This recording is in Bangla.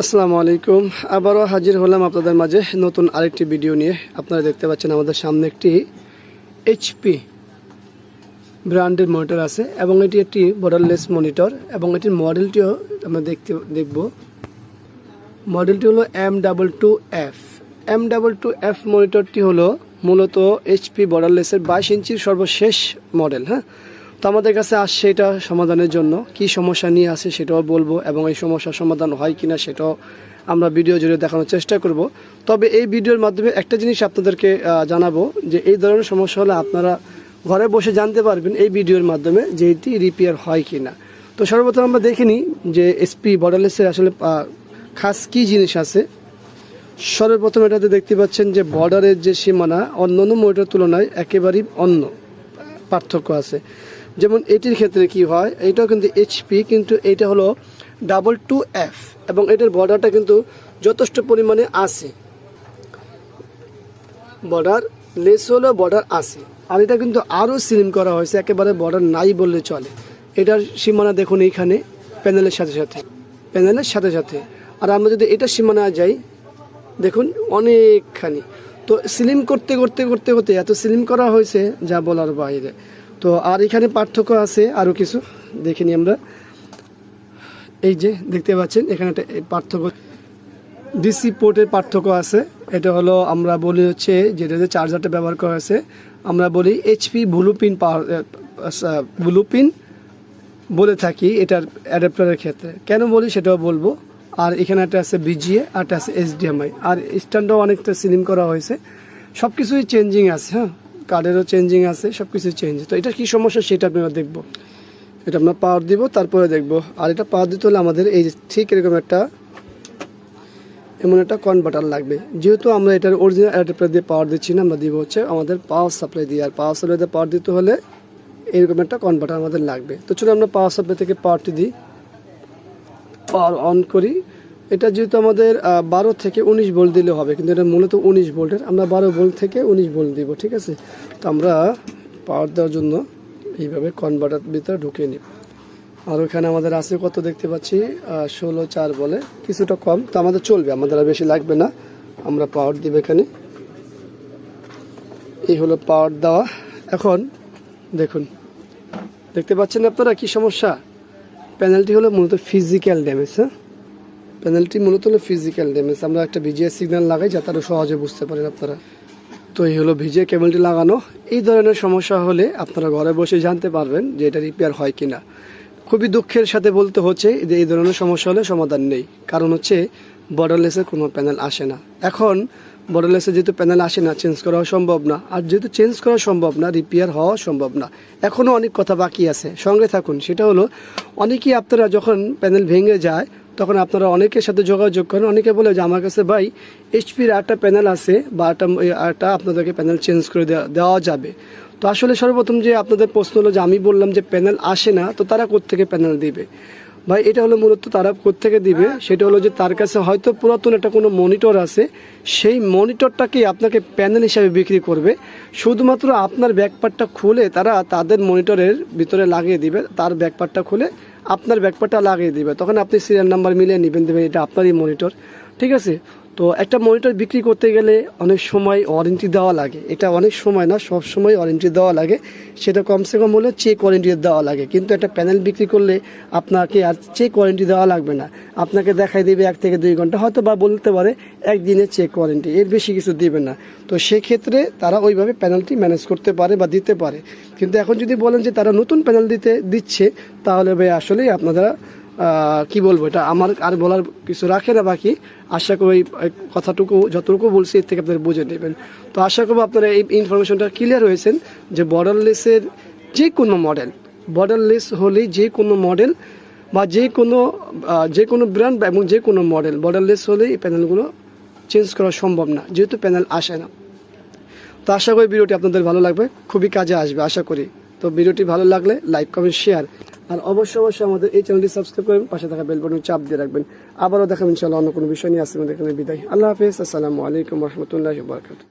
আসসালামু আলাইকুম। আবারও হাজির হলাম আপনাদের মাঝে নতুন আরেকটি ভিডিও নিয়ে। আপনারা দেখতে পাচ্ছেন আমাদের সামনে একটি এইচপি ব্র্যান্ডের মনিটর আছে এবং এটি একটি বর্ডারলেস মনিটর এবং এটির মডেলটিও আমরা দেখব। মডেলটি হলো M22F। M22F মনিটরটি হলো মূলত এইচপি বর্ডারলেসের 22 ইঞ্চির সর্বশেষ মডেল। তো আমাদের কাছে আসছে এটা সমাধানের জন্য। কি সমস্যা নিয়ে আসে সেটাও বলবো এবং এই সমস্যার সমাধান হয় কিনা সেটাও আমরা ভিডিও জুড়ে দেখানোর চেষ্টা করব। তবে এই ভিডিওর মাধ্যমে একটা জিনিস আপনাদেরকে জানাবো যে এই ধরনের সমস্যা হলে আপনারা ঘরে বসে জানতে পারবেন এই ভিডিওর মাধ্যমে যে এটি রিপেয়ার হয় কিনা। তো সর্বপ্রথম আমরা দেখে নিই যে এইচপি বর্ডারলেসের আসলে খাস কী জিনিস আছে। সর্বপ্রথম এটাতে দেখতে পাচ্ছেন যে বর্ডারের যে সীমানা অন্যান্য মনিটরের তুলনায় একেবারেই অন্য পার্থক্য আছে। যেমন এটির ক্ষেত্রে কি হয়, এটাও কিন্তু এইচপি কিন্তু এটা হলো 22F এবং এটার বর্ডারটা কিন্তু যথেষ্ট পরিমাণে আছে। বর্ডার লেস হলেও বর্ডার আছে, আর এটা কিন্তু আরও স্লিম করা হয়েছে, একেবারে বর্ডার নাই বললে চলে। এটার সীমানা দেখুন এইখানে প্যানেলের সাথে সাথে আর আমরা যদি এটা সীমানা যাই দেখুন অনেকখানি। তো স্লিম করতে করতে করতে করতে এত স্লিম করা হয়েছে যা বলার বাইরে। তো আর এখানে পার্থক্য আছে আরও কিছু দেখিনি আমরা। এই যে দেখতে পাচ্ছেন এখানে একটা পার্থক্য, ডিসি পোর্টের পার্থক্য আছে। এটা হলো আমরা বলি হচ্ছে যেটাতে চার্জারটা ব্যবহার করা হয়েছে, আমরা বলি এইচপি ব্লুপিন বলে থাকি এটার অ্যাডাপ্টারের ক্ষেত্রে। কেন বলি সেটাও বলবো। আর এখানে একটা আছে বিজিএ আর একটা আছে HDMI, আর স্ট্যান্ডও অনেকটা স্লিম করা হয়েছে। সব কিছুই চেঞ্জিং আছে, কার্ডেরও চেঞ্জিং আছে, সব কিছুই চেঞ্জ। তো এটা কী সমস্যা সেটা আপনারা দেখবো। এটা আমরা পাওয়ার দিব তারপরে দেখব। আর এটা পাওয়ার দিতে হলে আমাদের এই ঠিক এরকম এমন একটা কনভার্টার লাগবে। যেহেতু আমরা এটার অরিজিনাল অ্যাডাপ্টার দিয়ে পাওয়ার দিচ্ছি না, আমরা দিব হচ্ছে আমাদের পাওয়ার সাপ্লাই দিয়ে। আর পাওয়ার সাপ্লাই দিয়ে পাওয়ার দিতে হলে এরকম একটা কনভার্টার আমাদের লাগবে। তো চলো আমরা পাওয়ার সাপ্লাই থেকে পাওয়ারটি দিই, পাওয়ার অন করি। এটা যেহেতু আমাদের 12 থেকে 19 ভোল্ট দিলে হবে, কিন্তু এটা মূলত 19 ভোল্টের, আমরা 12 ভোল্ট থেকে 19 ভোল্ট দিব। ঠিক আছে, তো আমরা পাওয়ার দেওয়ার জন্য এইভাবে কনভার্টার ভিতরে ঢুকিয়ে নিব। আর ওখানে আমাদের আছে কত দেখতে পাচ্ছি 16.4 বলে, কিছুটা কম, তো আমাদের চলবে, আমাদের আর বেশি লাগবে না। আমরা পাওয়ার দিব এখানে। এই হলো পাওয়ার দেওয়া। এখন দেখুন, দেখতে পাচ্ছেন আপনারা কি সমস্যা। প্যানেলটি হলো মূলত ফিজিক্যাল ড্যামেজ। প্যানেলটি মূলত হলো ফিজিক্যাল ড্যামেজ। আমরা একটা ভিজিএ সিগন্যাল লাগাই যাতে আরও সহজে বুঝতে পারেন আপনারা। তো এই হলো ভিজিএ কেবলটি লাগানো। এই ধরনের সমস্যা হলে আপনারা ঘরে বসে জানতে পারবেন যে এটা রিপেয়ার হয় কিনা। খুবই দুঃখের সাথে বলতে হচ্ছে যে এই ধরনের সমস্যা হলে সমাধান নেই, কারণ হচ্ছে বর্ডারলেসের কোনো প্যানেল আসে না। এখন বর্ডারলেসে যেহেতু প্যানেল আসে না, চেঞ্জ করা সম্ভব না, আর যেহেতু চেঞ্জ করা সম্ভব না, রিপেয়ার হওয়া সম্ভব না। এখনও অনেক কথা বাকি আছে, সঙ্গে থাকুন। সেটা হলো অনেকেই আপনারা যখন প্যানেল ভেঙে যায় তখন আপনারা অনেকের সাথে যোগাযোগ করেন। অনেকে বলে যে আমার কাছে ভাই এইচপির একটা প্যানেল আছে বা একটা আপনাদেরকে প্যানেল চেঞ্জ করে দেওয়া যাবে। তো আসলে সর্বপ্রথম যে আপনাদের প্রশ্ন হলো যে আমি বললাম যে প্যানেল আসে না, তো তারা কোত্থেকে প্যানেল দিবে ভাই? এটা হলো মূলত তারা কোত্থেকে দিবে, সেটা হলো যে তার কাছে হয়তো পুরাতন একটা কোনো মনিটর আছে, সেই মনিটরটাকে আপনাকে প্যানেল হিসাবে বিক্রি করবে। শুধুমাত্র আপনার ব্যাকপার্টটা খুলে তারা তাদের মনিটরের ভিতরে লাগিয়ে দিবে, তার ব্যাকপার্টটা খুলে আপনার ব্যাকপার্টটা লাগিয়ে দিবে। তখন আপনি সিরিয়াল নাম্বার মিলিয়ে নেবেন, দেবেন এটা আপনারই মনিটর। ঠিক আছে, তো একটা মনিটর বিক্রি করতে গেলে অনেক সময় ওয়ারেন্টি দেওয়া লাগে। এটা অনেক সময় না, সব সময় ওয়ারেন্টি দেওয়া লাগে। সেটা কমসে কম হলে চেক ওয়ারেন্টি দেওয়া লাগে। কিন্তু একটা প্যানেল বিক্রি করলে আপনাকে আর চেক ওয়ারেন্টি দেওয়া লাগবে না, আপনাকে দেখাই দেবে 1 থেকে 2 ঘন্টা, হয়তো বা বলতে পারে 1 দিনের চেক ওয়ারেন্টি, এর বেশি কিছু দিবে না। তো সেক্ষেত্রে তারা ওইভাবে প্যানেলটি ম্যানেজ করতে পারে বা দিতে পারে। কিন্তু এখন যদি বলেন যে তারা নতুন প্যানেল দিচ্ছে, তাহলে ভাই আসলেই আপনারা কি বলবো, এটা আমার আর বলার কিছু রাখে না বাকি। আশা করি কথাটুকু যতটুকু বলছি এর থেকে আপনারা বুঝে নেবেন। তো আশা করবো আপনারা এই ইনফরমেশনটা ক্লিয়ার হয়েছেন যে বর্ডারলেসের যে কোনো মডেল, বর্ডারলেস হলেই যে কোনো মডেল বা যে কোনো ব্র্যান্ড এবং যে কোনো মডেল বর্ডারলেস হলেই এই প্যানেলগুলো চেঞ্জ করা সম্ভব না, যেহেতু প্যানেল আসে না। তো আশা করি ভিডিওটি আপনাদের ভালো লাগবে, খুবই কাজে আসবে আশা করি। তো ভিডিওটি ভালো লাগলে লাইক, কমেন্ট, শেয়ার, আর অবশ্যই আমাদের এই চ্যানেলটি সাবস্ক্রাইব করবেন, পাশে থাকা বেল বাটন চাপ দিয়ে রাখবেন। আবারও দেখাবেন ইনশাআল্লাহ অন্য কোনো বিষয় নিয়ে। আসছে বিদায়। আল্লাহ হাফেজ। আসসালামু আলাইকুম রহমতুল্লাহি ওয়া বারাকাতুহু।